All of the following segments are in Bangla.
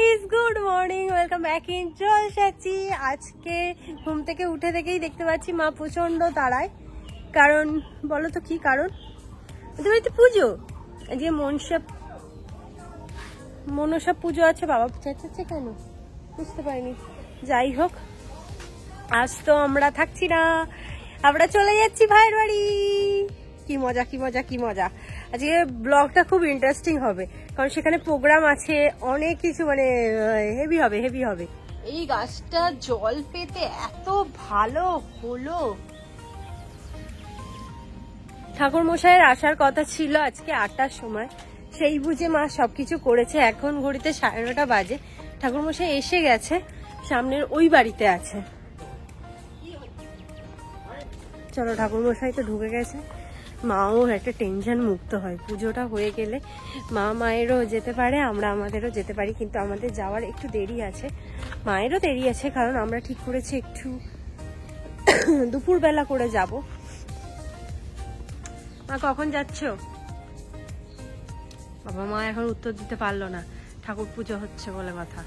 Guys, good morning, welcome back in জলসাচি। আজকে ঘুম থেকে উঠে থেকেই দেখতে পাচ্ছি মা প্রচন্ড তাড়ায়। কারণ বলো তো কি কারণ? ওদের বাড়িতে পুজো, আজকে মনসা পুজো আছে। বাবা চেঁচাচ্ছে কেন বুঝতে পারিনি। যাই হোক, আজ তো আমরা থাকছি না, আমরা চলে যাচ্ছি ভাইয়ের বাড়ি। কি মজা কি মজা কি মজা। আজকে ব্লগটা খুব ইন্টারেস্টিং হবে, কারণ সেখানে প্রোগ্রাম আছে, অনেক কিছু, মানে হেভি হবে হেভি হবে। এই গাছটা জল পেতে এত ভালো হলো। ঠাকুর মশাইয়ের আসার কথা ছিল আজকে 8টার সময়, সেই বুঝে মা সবকিছু করেছে। এখন ঘড়িতে 9:30 বাজে। ঠাকুর মশাই এসে গেছে, সামনের ওই বাড়িতে আছে। চলো, ঠাকুর মশাই তো ঢুকে গেছে, মাও একটা টেনশন মুক্ত হয়। পুজোটা হয়ে গেলে মায়েরও যেতে পারে, আমরা আমাদেরও যেতে পারি। কিন্তু আমাদের যাওয়ার একটু দেরি আছে, মায়েরও দেরি আছে, কারণ আমরা ঠিক করেছি একটু দুপুরবেলা করে যাব। মা কখন যাচ্ছ? বাবা মা এখন উত্তর দিতে পারলো না, ঠাকুর পুজো হচ্ছে বলে কথা।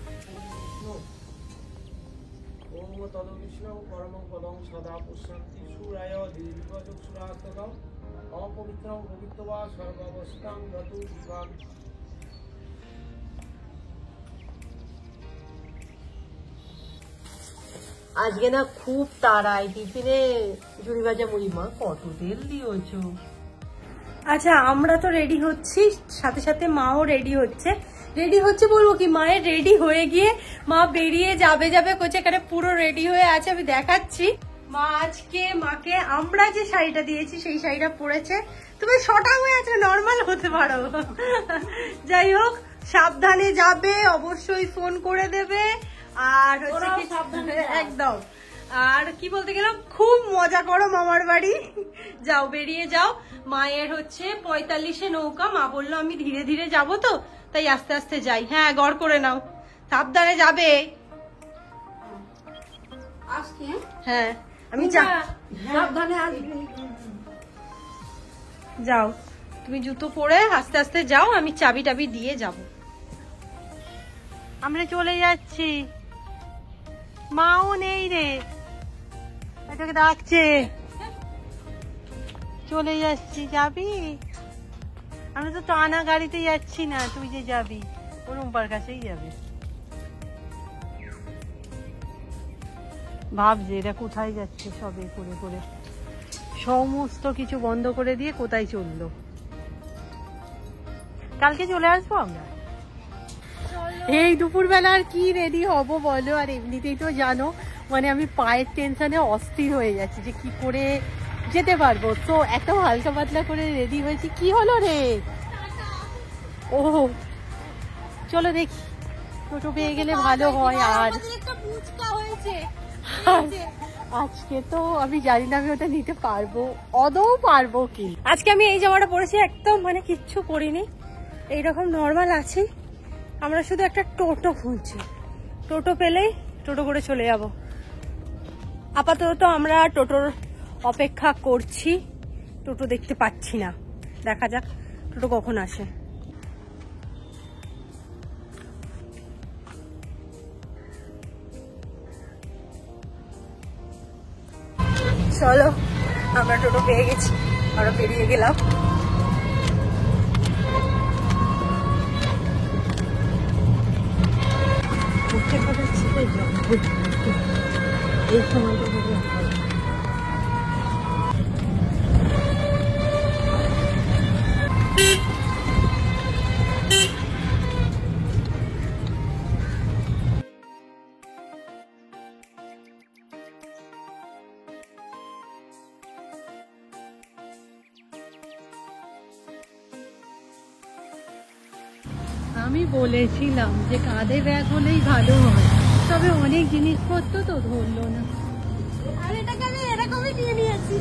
আজকে না খুব তাড়াই, টিফিনে ঝুড়ি ভাজা মুড়ি। মা কত তেল দিয়েছো। আচ্ছা, আমরা তো রেডি হচ্ছি, সাথে সাথে মাও রেডি হচ্ছে। রেডি হচ্ছে বলবো কি, মায়ের রেডি হয়ে গিয়ে মা বেরিয়ে যাবে কোচে, এখানে পুরো রেডি হয়ে আছে, আমি দেখাচ্ছি। মা আজকে মাকে আমরা যে শাড়িটা দিয়েছি সেই শাড়িটা পরেছে। তুমি শটা হয়ে আছে, নর্মাল হতে পারো। যাই হোক, সাবধানে যাবে, অবশ্যই ফোন করে দেবে। আর হচ্ছে কি, একদম। আর কি বলতে গেলাম, খুব মজা করো মামার বাড়ি, যাও, বেরিয়ে যাও। মায়ের হচ্ছে 45-এ নৌকা। মা বললো আমি ধীরে ধীরে যাবো, তো তাই আস্তে আস্তে যাই। হ্যাঁ, গড় করে নাও, সাবধানে যাবে। হ্যাঁ, আমি সাবধানে যাও, তুমি জুতো পরে আস্তে আস্তে যাও, আমি চাবি টাবি দিয়ে যাব। আমরা চলে যাচ্ছি, মাও নেই রে, এটাকে ডাকছে। চলে যাচ্ছি, যাবি? আমরা তো টানা গাড়িতে যাচ্ছি না, তুই যে যাবি রুম্পার কাছেই যাবি। ভাবছে এরা কোথায় যাচ্ছে, সবে করে করে সমস্ত কিছু বন্ধ করে দিয়ে কোথায় চললো। কালকে চলে আসবো আমরা। এই দুপুরবেলা আর কি রেডি হব বলো? আর এমনিতেই তো জানো, মানে আমি পায়ের টেনশনে অস্থির হয়ে যাচ্ছি যে কি করে যেতে পারবো। তো এত হালকা পাতলা করে রেডি হয়েছি। কি হলো রে? ও চলো দেখি, টোটো পেয়ে গেলে ভালো হয়। আর আজকে তো আমি জানি না আমি ওটা নিতে পারবো, আদৌ পারবো কি। আজকে আমি এই জামাটা পরেছি, একদম মানে কিচ্ছু করিনি, এইরকম নর্মাল আছি। আমরা শুধু একটা টোটো খুঁজছি, টোটো পেলেই টোটো করে চলে যাব। আপাতত আমরা টোটোর অপেক্ষা করছি, টোটো দেখতে পাচ্ছি না, দেখা যাক টোটো কখন আসে। চলো, আমরা টোটো পেয়ে গেছি, আমরা বেরিয়ে গেলাম। এই সময় আমি বলেছিলাম যে কাঁধে ব্যাগ হলেই ভালো হয়, তবে অনেক জিনিসপত্র তো ধরলো না। আর এটাকে আমি এরকমই নিয়ে নিয়েছি।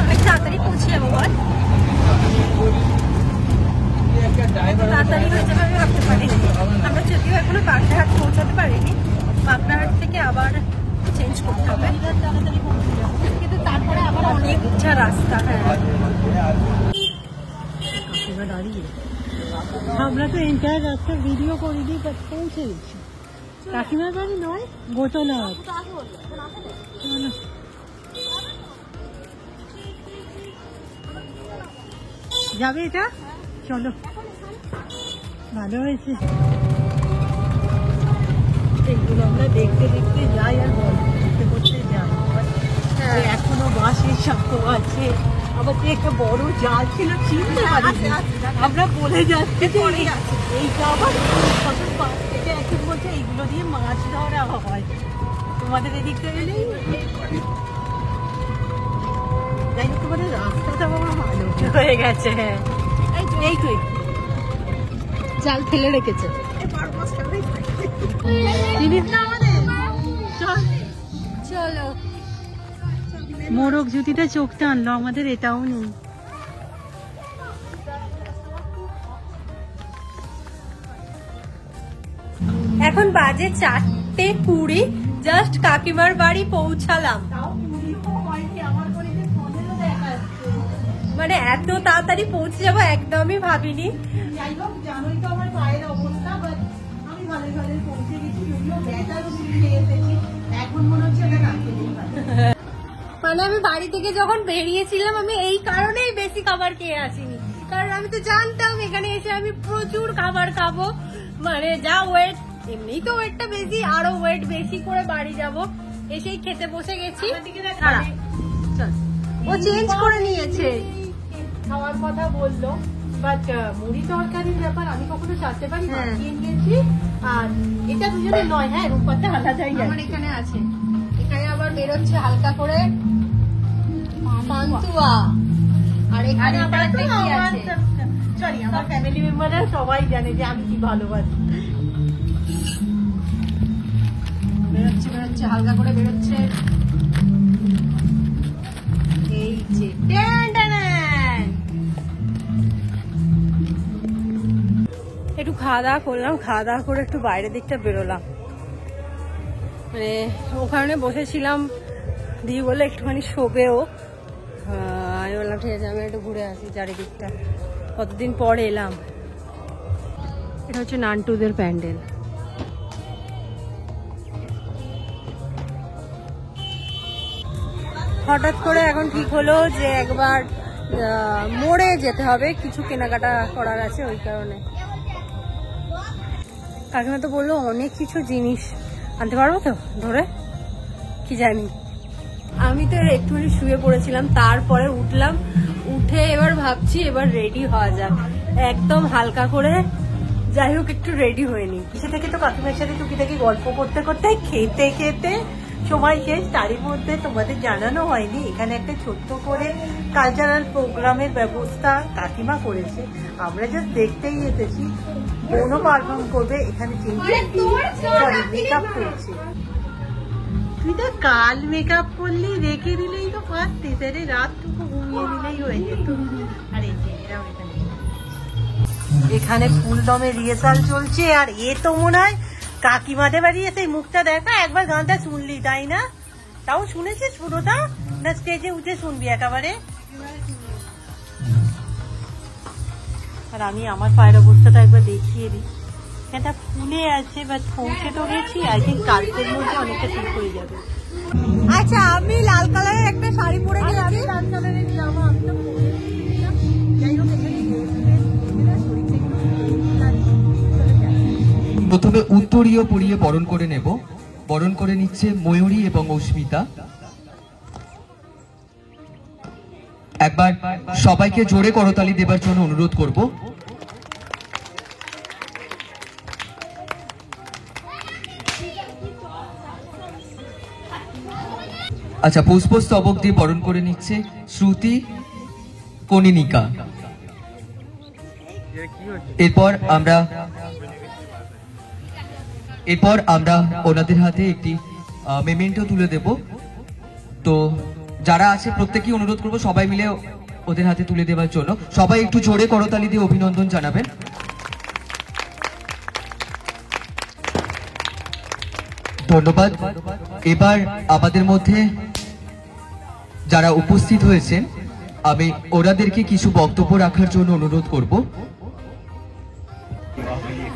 অনেক তাড়াতাড়ি পৌঁছে যাবো, বল তাড়াতাড়ি হয়ে যাবে আমি ভাবতে পারিনি। আমরা যদিও এখনো বাগদাহাট পৌঁছাতে পারিনি, বাগদাহাট থেকে আবার চেঞ্জ করতে হবে, কিন্তু তারপরে আচ্ছা রাস্তা, হ্যাঁ দাঁড়িয়ে আমরা তো এন্টায়ার রাস্তা ভিডিও করিনি, বাট পৌঁছে গেছি। কাকিমার বাড়ি নয়, গোটলাহাট। যাবে এটা? চলো, ভালো হয়েছে। এইগুলো আমরা দেখতে দেখতে যাই আর গল্প করতে করতে যাই। এখনো বাঁশের সাঁকো আছে, আবার যে একটা বড় জাল ছিল চিনতে পারিনি আমরা, বলে যাচ্ছে যে এইটা আবার পাশ থেকে এখন বলছে এইগুলো দিয়ে মাছ ধরা হয়। তোমাদের এদিকটা এলেই যাই হোক, তোমাদের রাস্তাটা আমার ভালো হয়ে গেছে। হ্যাঁ এই তো জাল ফেলে রেখেছে জিনিস না আমাদের। চলো, মোরগ জুতিটা চোখটা আনলো আমাদের, এটাও নেই। এখন বাজে 4:20, জাস্ট কাকিমার বাড়ি পৌঁছালাম। মানে এত তাড়াতাড়ি পৌঁছে যাবো একদমই ভাবিনি। যাই হোক, জানোই তো আমার পায়ের অবস্থা, বাট আমি ভালো ভালো পৌঁছে গেছি। যদিও ব্যাটার খেয়ে এসেছি, এখন মনে হচ্ছে না খেলেই ভালো। মানে আমি বাড়ি থেকে যখন বেরিয়েছিলাম, আমি এই কারণেই বেশি খাবার খেয়ে আসিনি, কারণ আমি তো জানতাম এখানে এসে আমি প্রচুর খাবার খাবো। মানে যা ওয়েট, এমনি তো ওয়েটটা বেশি, আরো ওয়েট বেশি করে বাড়ি যাব। এসেই খেতে বসে গেছি। ও চেঞ্জ করে নিয়েছে, খাওয়ার কথা বললো, বাট মুড়ি তরকারির ব্যাপার আমি কখনো চাইতে পারি না, নিয়েছি। আর এটা দুজনে নয়, হ্যাঁ রূপটা আলাদাই আমার এখানে আছে। এখানে আবার বেরোচ্ছে হালকা করে পান্তুয়া, আর এখানে আবার একটা কি আছে, সরি আমার ফ্যামিলি মেম্বাররা সবাই জানে যে আমি কি ভালোবাসি। বেরোচ্ছে বেরোচ্ছে হালকা করে বেরোচ্ছে, এই যে একটু খাওয়া দাওয়া করলাম, খাওয়া দাওয়া করে একটু বাইরের দিকটা বেরোলাম। মানে ওখানে বসেছিলাম, দিয়ে বলে একটুখানি শোবেও। আমি বললাম ঠিক আছে, আমি একটু ঘুরে আসি চারিদিকটা, কতদিন পর এলাম। এটা হচ্ছে নান্টুদের প্যান্ডেল। হঠাৎ করে এখন ঠিক হলো যে একবার মোড়ে যেতে হবে, কিছু কেনাকাটা করার আছে, ওই কারণে। কাকিমা তো বললো অনেক কিছু জিনিস আনতে পারবো তো ধরে, কি জানি। আমি তো একটুখানি শুয়ে পড়েছিলাম, তারপরে উঠলাম, উঠে এবার ভাবছি এবার রেডি হওয়া যাক একদম হালকা করে। যাই হোক, একটু রেডি হয়নি। সে থেকে তো কাকিমার সাথে টুকিটাকি গল্প করতে করতে খেতে খেতে সময় শেষ। তারই মধ্যে তোমাদের জানানো হয়নি, এখানে একটা ছোট্ট করে কালচারাল প্রোগ্রামের ব্যবস্থা কাকিমা করেছে। আমরা জাস্ট দেখতেই এসেছি, বোনও পারফর্ম করবে এখানে। মেকআপ করছে, তুই তো কাল মেকআপ করলি, রেখে দিলেই তো পারতি, সেরে রাতটুকু ঘুমিয়ে দিলেই হয়ে যেত। আর এখানে ফুলদমে রিহার্সাল চলছে। আর এ তো মনে হয় কাকিমাদের বাড়ি এসে মুখটা দেখা, একবার গানটা শুনলি তাই না? তাও শুনেছিস পুরোটা না স্টেজে উঠে শুনবি একেবারে? আর আমি আমার পায়ের অবস্থাটা একবার দেখিয়ে দিই। এটা ফুলে আছে, বাট পৌঁছে তো গেছি। আই থিঙ্ক কালকের মধ্যে অনেকটা ঠিক হয়ে যাবে। আচ্ছা, আমি লাল কালারের একটা শাড়ি পরে গেছি, লাল কালারের জামা আমি তো পরে নিয়েছিলাম। যাই হোক, প্রথমে উত্তরীয় পরিয়ে বরণ করে নেব। বরণ করে নিচ্ছে ময়ূরী এবং অস্মিতা। একবার সবাইকে জোরে করতালি দেবার জন্য অনুরোধ করব। আচ্ছা, পুষ্পস্তবক দিয়ে বরণ করে নিচ্ছে শ্রুতি, কনিনিকা। এরপর আমরা ওনাদের হাতে একটি মেমেন্টো তুলে দেব। তো যারা আছে প্রত্যেকেই অনুরোধ করব সবাই মিলে ওদের হাতে তুলে দেওয়ার জন্য। সবাই একটু জোরে করতালি দিয়ে অভিনন্দন জানাবেন। ধন্যবাদ। এবার আমাদের মধ্যে যারা উপস্থিত হয়েছেন আমি ওনাদেরকে কিছু বক্তব্য রাখার জন্য অনুরোধ করব।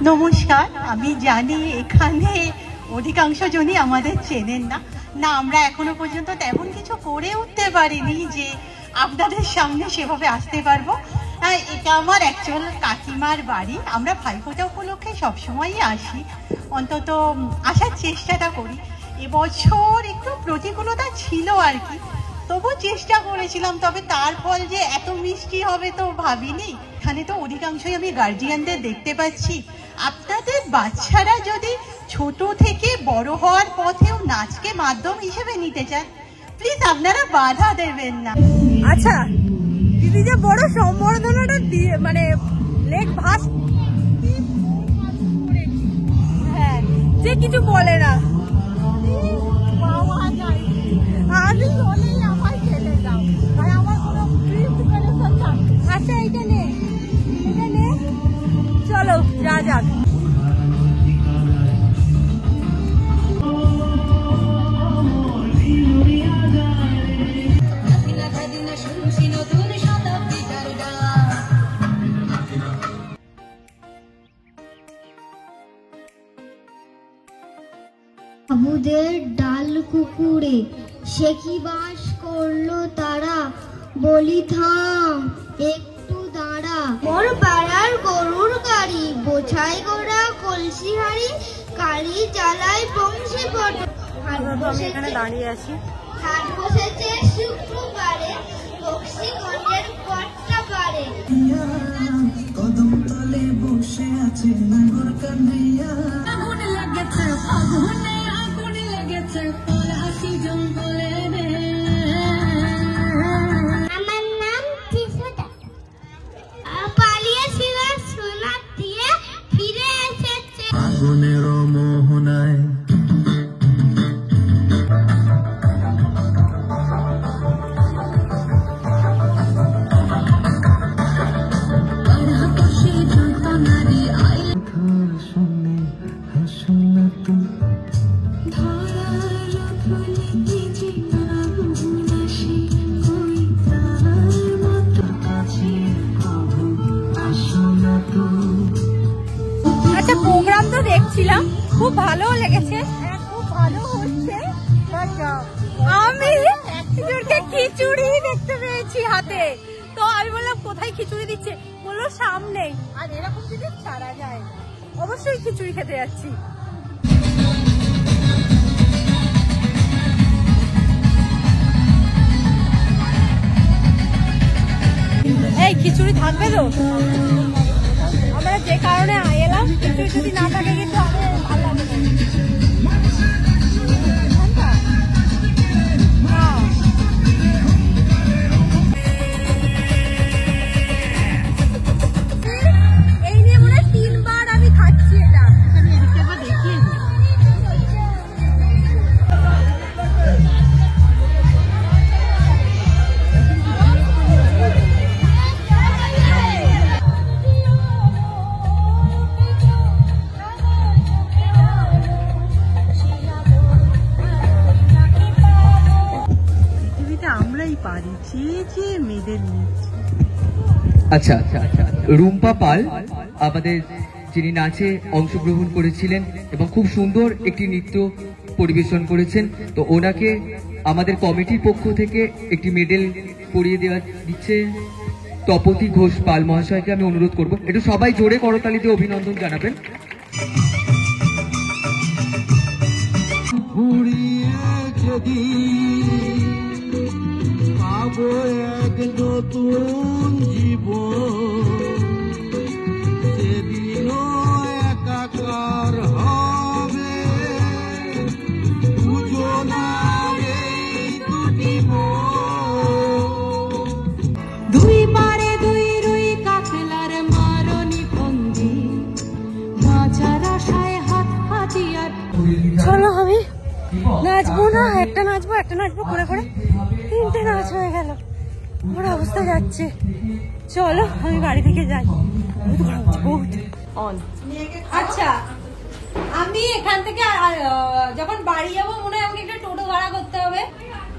নমস্কার। আমি জানি এখানে অধিকাংশ জনই আমাদের চেনেন না, আমরা এখনো পর্যন্ত তেমন কিছু করে উঠতে পারিনি যে আপনাদের সামনে সেভাবে আসতে পারবো। এটা আমার অ্যাকচুয়াল কাকিমার বাড়ি। আমরা ভাইফোঁটা উপলক্ষে সবসময়ই আসি, অন্তত আসার চেষ্টাটা করি। এবছর একটু প্রতিকূলতা ছিল আর কি, তবু চেষ্টা করেছিলাম, তবে তার ফল যে এত মিষ্টি হবে তো ভাবিনি। এখানে তো অধিকাংশই আমি গার্জিয়ানদের দেখতে পাচ্ছি। আপনাদের বাচ্চারা যদি ছোট থেকে বড় হওয়ার পথেও নাচকে মাধ্যম হিসেবে নিতে চান, প্লিজ আপনারা বাধা দেবেন না। আচ্ছা দিদি যে বড় সম্বর্ধনাটা মানে লেগ ভাস, হ্যাঁ যে কিছু বলে না, আমি বলেই আমার ছেলে যাও ভাই, আমার কোনো প্রিপারেশন না। আচ্ছা এটা নে, চলো যা যাক। আবুদের ডাল কুকুরে সে কি বাস করলো তারা, বলি থাম একটু দাঁড়া। মোর পাড়ার গরুর গাড়ি বোঝাই গোড়া কলসি হাড়ি, কালি জ্বালাই বংশী পট। এখানে দাঁড়িয়ে আছি, হাট বসেছে শুক্রবারে, বক্সিগঞ্জের পট্টা পারে। কদম তলে বসে আছে নাগর কান্দিয়া, আগুন লেগেছে আগুনে, আগুন লেগেছে পলাশি জঙ্গলে রে। আমার নাম ত্রিশোদা, পালিয়েছিল সোনা দিয়ে ফিরে এসেছে আগুনের মোহনায়। আচ্ছা প্রোগ্রাম তো দেখছিলাম, খুব ভালো লেগেছে, খুব ভালো হচ্ছে। আমি খিচুড়ি দেখতে পেয়েছি হাতে, তো আমি বললাম কোথায় খিচুড়ি দিচ্ছে, বললো সামনেই। আর এরকম যদি ছাড়া যায়, অবশ্যই খিচুড়ি খেতে যাচ্ছি। এই খিচুড়ি থাকবে তো? আমরা যে কারণে এলাম, খিচুড়ি যদি না থাকে কিন্তু ভালো লাগবে না। এই নিয়ে মনে হয় 3 বার আমি খাচ্ছি এটা। আমরাই পারি, যে মেডেল নিচ্ছি। আচ্ছা রুম্পা পাল আমাদের যিনি নাচে অংশগ্রহণ করেছিলেন এবং খুব সুন্দর একটি নৃত্য পরিবেশন করেছেন, তো ওনাকে আমাদের কমিটির পক্ষ থেকে একটি মেডেল পরিয়ে দেওয়া দিচ্ছে তপতি ঘোষ পাল মহাশয়কে আমি অনুরোধ করব, একটু সবাই জোরে করতালিতে অভিনন্দন জানাবেন। পাবো এক নতুন জীবন, সেদিনও একাকার হবে দুজনার এই দুটি মন। দুই পারে দুই রুই কাতলার মারনি ফন্দি, বাঁচার আশায় হাত হাতিয়ার। চলো আমি নাচবো না, একটা নাচবো করে করে 3টে নাচ হয়ে গেল, ওর অবস্থা যাচ্ছে। চলো আমি বাড়ি থেকে যাই, বহুত অন। আচ্ছা আমি এখান থেকে যখন বাড়ি যাবো মনে হয় আমাকে একটা টোটো ভাড়া করতে হবে,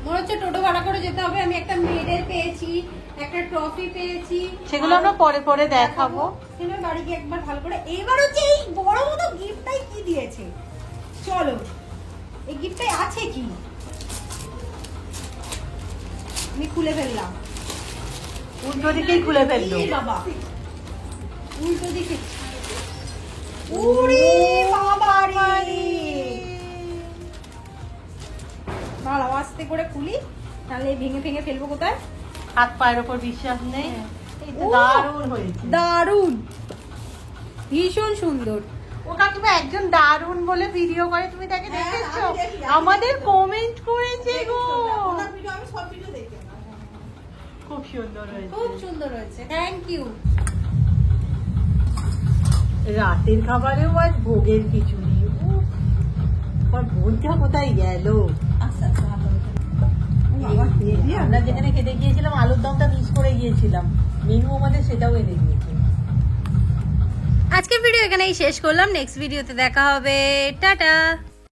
মনে হচ্ছে টোটো ভাড়া করে যেতে হবে। আমি একটা মেডেল পেয়েছি, একটা ট্রফি পেয়েছি, সেগুলো আমরা পরে পরে দেখাবো। সেটা বাড়ি গিয়ে একবার ভালো করে। এবার হচ্ছে এই বড় মতো গিফটটাই কি দিয়েছে, চলো এই গিফটটাই আছে কি আমি খুলে ফেললাম। উল্টো দিকেই খুলে ফেললো। এই বাবা, উল্টো দিকে। ওরে বাবা রে, দাঁড়াও আস্তে করে খুলি, তাহলে ভেঙে ভেঙে ফেলবো কোথায়। হাত পায়ের ওপর বিশ্বাস নেই। এই তো ও, দারুণ হয়েছে। দারুণ, ভীষণ সুন্দর। ও কাকিমা একজন দারুণ বলে ভিডিও করে, তুমি তাকে হ্যাঁ, দেখেছো? আমি দেখি, আমি আমাদের দেখি। কমেন্ট করেছে গো। ওনার ভিডিও আমি সব ভিডিও দেখি। খুব সুন্দর হয়েছে। খুব সুন্দর হয়েছে, থ্যাংক ইউ। রাতের খাবারেও আজ ভোগের খিচুড়ি। উফ, আমার বোনটা কোথায় গেল? আমরা যেখানে খেতে গিয়েছিলাম আলুর দমটা মিস করে গিয়েছিলাম, মেনু আমাদের সেটাও এনে দিয়েছে। আজকের ভিডিও এখানেই শেষ করলাম, নেক্সট ভিডিওতে দেখা হবে, টাটা।